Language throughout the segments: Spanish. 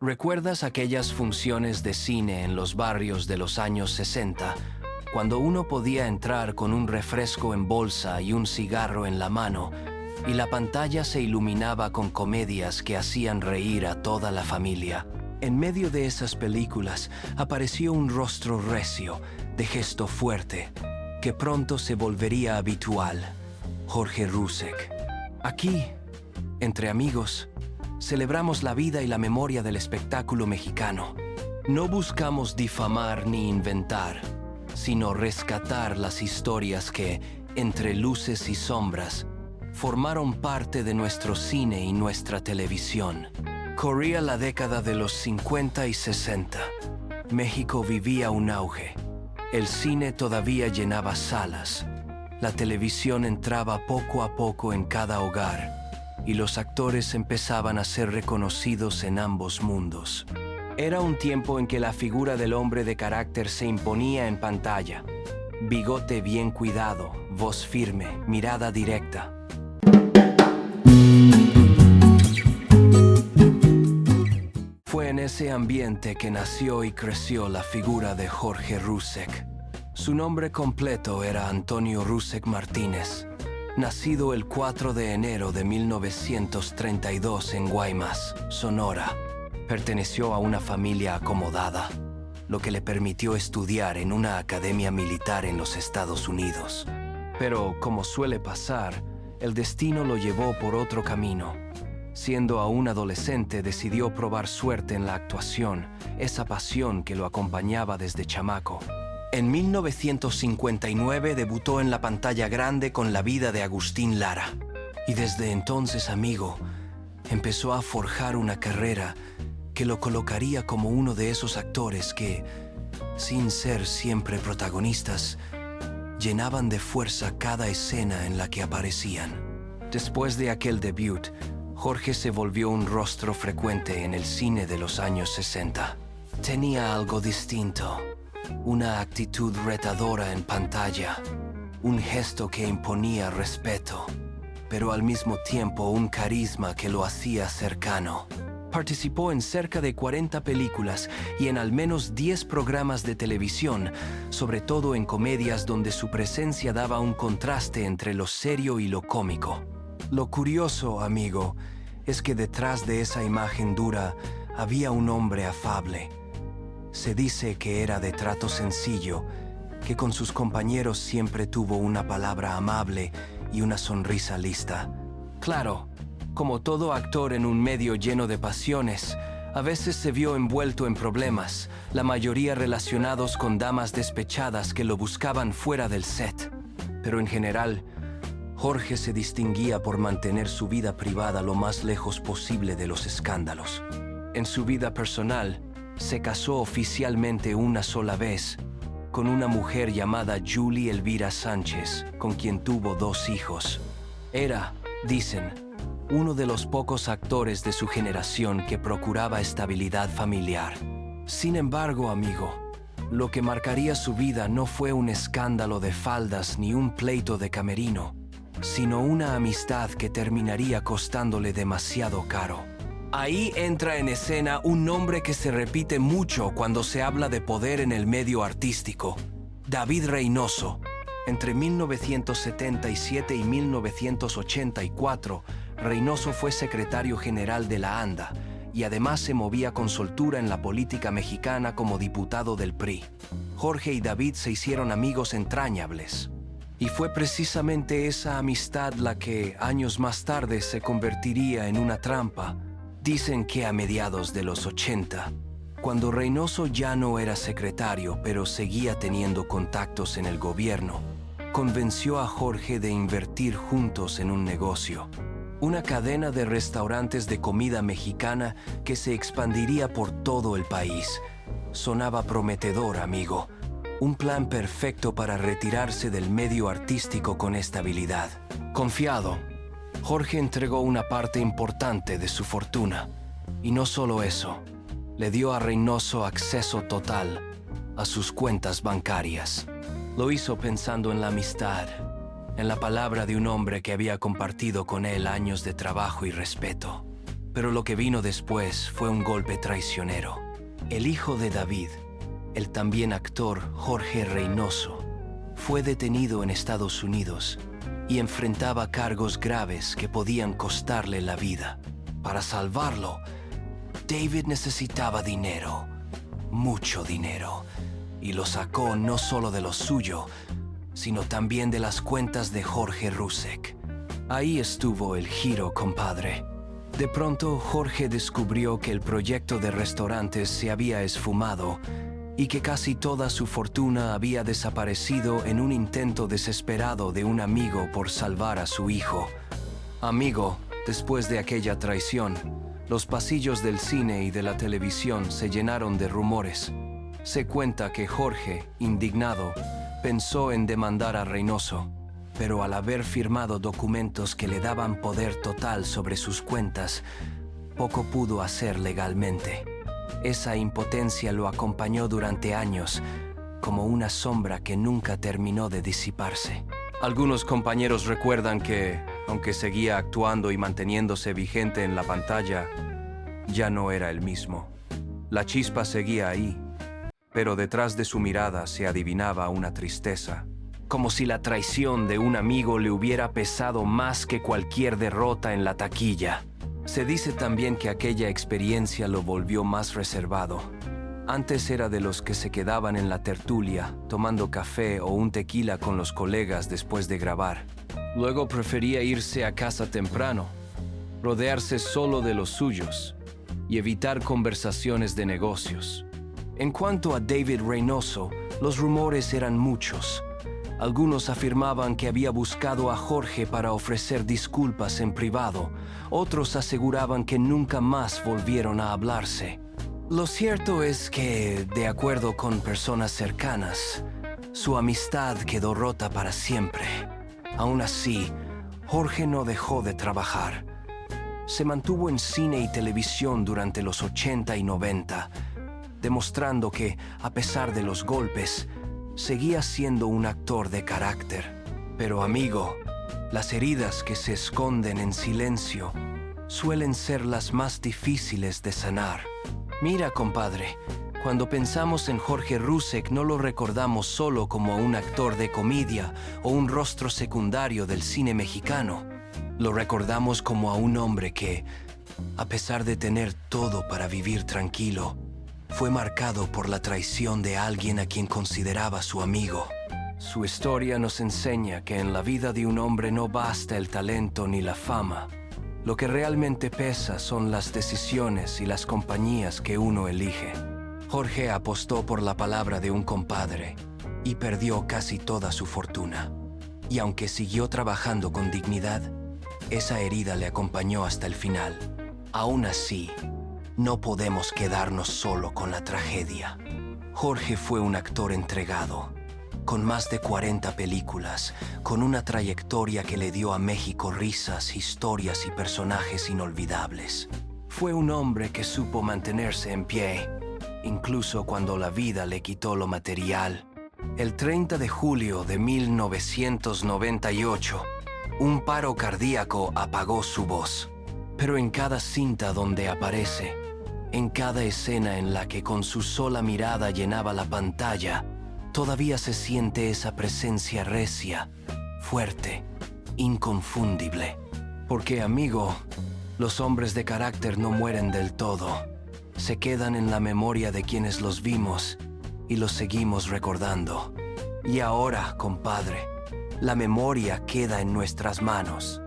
¿Recuerdas aquellas funciones de cine en los barrios de los años 60, cuando uno podía entrar con un refresco en bolsa y un cigarro en la mano, y la pantalla se iluminaba con comedias que hacían reír a toda la familia? En medio de esas películas apareció un rostro recio, de gesto fuerte, que pronto se volvería habitual: Jorge Rusek. Aquí, entre amigos, celebramos la vida y la memoria del espectáculo mexicano. No buscamos difamar ni inventar, sino rescatar las historias que, entre luces y sombras, formaron parte de nuestro cine y nuestra televisión. Corría la década de los 50 y 60. México vivía un auge. El cine todavía llenaba salas. La televisión entraba poco a poco en cada hogar, y los actores empezaban a ser reconocidos en ambos mundos. Era un tiempo en que la figura del hombre de carácter se imponía en pantalla. Bigote bien cuidado, voz firme, mirada directa. Fue en ese ambiente que nació y creció la figura de Jorge Rusek. Su nombre completo era Antonio Rusek Martínez. Nacido el 4 de enero de 1932 en Guaymas, Sonora, perteneció a una familia acomodada, lo que le permitió estudiar en una academia militar en los Estados Unidos. Pero, como suele pasar, el destino lo llevó por otro camino. Siendo aún adolescente, decidió probar suerte en la actuación, esa pasión que lo acompañaba desde chamaco. En 1959 debutó en la pantalla grande con La vida de Agustín Lara. Y desde entonces, amigo, empezó a forjar una carrera que lo colocaría como uno de esos actores que, sin ser siempre protagonistas, llenaban de fuerza cada escena en la que aparecían. Después de aquel debut, Jorge se volvió un rostro frecuente en el cine de los años 60. Tenía algo distinto. Una actitud retadora en pantalla, un gesto que imponía respeto, pero al mismo tiempo un carisma que lo hacía cercano. Participó en cerca de 40 películas y en al menos 10 programas de televisión, sobre todo en comedias donde su presencia daba un contraste entre lo serio y lo cómico. Lo curioso, amigo, es que detrás de esa imagen dura había un hombre afable. Se dice que era de trato sencillo, que con sus compañeros siempre tuvo una palabra amable y una sonrisa lista. Claro, como todo actor en un medio lleno de pasiones, a veces se vio envuelto en problemas, la mayoría relacionados con damas despechadas que lo buscaban fuera del set. Pero en general, Jorge se distinguía por mantener su vida privada lo más lejos posible de los escándalos. En su vida personal, se casó oficialmente una sola vez, con una mujer llamada Julie Elvira Sánchez, con quien tuvo 2 hijos. Era, dicen, uno de los pocos actores de su generación que procuraba estabilidad familiar. Sin embargo, amigo, lo que marcaría su vida no fue un escándalo de faldas ni un pleito de camerino, sino una amistad que terminaría costándole demasiado caro. Ahí entra en escena un nombre que se repite mucho cuando se habla de poder en el medio artístico: David Reynoso. Entre 1977 y 1984, Reynoso fue secretario general de la ANDA y además se movía con soltura en la política mexicana como diputado del PRI. Jorge y David se hicieron amigos entrañables. Y fue precisamente esa amistad la que, años más tarde, se convertiría en una trampa. Dicen que a mediados de los 80, cuando Reynoso ya no era secretario, pero seguía teniendo contactos en el gobierno, convenció a Jorge de invertir juntos en un negocio, una cadena de restaurantes de comida mexicana que se expandiría por todo el país. Sonaba prometedor, amigo. Un plan perfecto para retirarse del medio artístico con estabilidad. Confiado, Jorge entregó una parte importante de su fortuna. Y no solo eso, le dio a Reynoso acceso total a sus cuentas bancarias. Lo hizo pensando en la amistad, en la palabra de un hombre que había compartido con él años de trabajo y respeto. Pero lo que vino después fue un golpe traicionero. El hijo de David, el también actor Jorge Reynoso, fue detenido en Estados Unidos y enfrentaba cargos graves que podían costarle la vida. Para salvarlo, David necesitaba dinero, mucho dinero, y lo sacó no solo de lo suyo, sino también de las cuentas de Jorge Rusek. Ahí estuvo el giro, compadre. De pronto, Jorge descubrió que el proyecto de restaurantes se había esfumado y que casi toda su fortuna había desaparecido en un intento desesperado de un amigo por salvar a su hijo. Amigo, después de aquella traición, los pasillos del cine y de la televisión se llenaron de rumores. Se cuenta que Jorge, indignado, pensó en demandar a Reynoso, pero al haber firmado documentos que le daban poder total sobre sus cuentas, poco pudo hacer legalmente. Esa impotencia lo acompañó durante años, como una sombra que nunca terminó de disiparse. Algunos compañeros recuerdan que, aunque seguía actuando y manteniéndose vigente en la pantalla, ya no era el mismo. La chispa seguía ahí, pero detrás de su mirada se adivinaba una tristeza, como si la traición de un amigo le hubiera pesado más que cualquier derrota en la taquilla. Se dice también que aquella experiencia lo volvió más reservado. Antes era de los que se quedaban en la tertulia, tomando café o un tequila con los colegas después de grabar. Luego prefería irse a casa temprano, rodearse solo de los suyos y evitar conversaciones de negocios. En cuanto a David Reynoso, los rumores eran muchos. Algunos afirmaban que había buscado a Jorge para ofrecer disculpas en privado. Otros aseguraban que nunca más volvieron a hablarse. Lo cierto es que, de acuerdo con personas cercanas, su amistad quedó rota para siempre. Aún así, Jorge no dejó de trabajar. Se mantuvo en cine y televisión durante los 80 y 90, demostrando que, a pesar de los golpes, seguía siendo un actor de carácter. Pero amigo, las heridas que se esconden en silencio suelen ser las más difíciles de sanar. Mira, compadre, cuando pensamos en Jorge Rusek no lo recordamos solo como un actor de comedia o un rostro secundario del cine mexicano. Lo recordamos como a un hombre que, a pesar de tener todo para vivir tranquilo, fue marcado por la traición de alguien a quien consideraba su amigo. Su historia nos enseña que en la vida de un hombre no basta el talento ni la fama. Lo que realmente pesa son las decisiones y las compañías que uno elige. Jorge apostó por la palabra de un compadre y perdió casi toda su fortuna. Y aunque siguió trabajando con dignidad, esa herida le acompañó hasta el final. Aún así, no podemos quedarnos solo con la tragedia. Jorge fue un actor entregado, con más de 40 películas, con una trayectoria que le dio a México risas, historias y personajes inolvidables. Fue un hombre que supo mantenerse en pie, incluso cuando la vida le quitó lo material. El 30 de julio de 1998, un paro cardíaco apagó su voz. Pero en cada cinta donde aparece, en cada escena en la que con su sola mirada llenaba la pantalla, todavía se siente esa presencia recia, fuerte, inconfundible. Porque, amigo, los hombres de carácter no mueren del todo. Se quedan en la memoria de quienes los vimos y los seguimos recordando. Y ahora, compadre, la memoria queda en nuestras manos,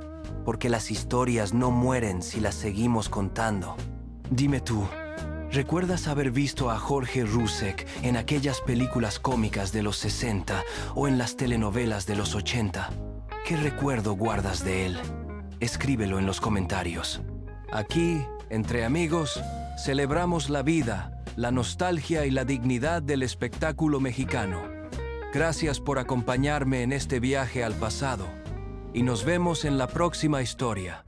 porque las historias no mueren si las seguimos contando. Dime tú, ¿recuerdas haber visto a Jorge Rusek en aquellas películas cómicas de los 60 o en las telenovelas de los 80? ¿Qué recuerdo guardas de él? Escríbelo en los comentarios. Aquí, entre amigos, celebramos la vida, la nostalgia y la dignidad del espectáculo mexicano. Gracias por acompañarme en este viaje al pasado y nos vemos en la próxima historia.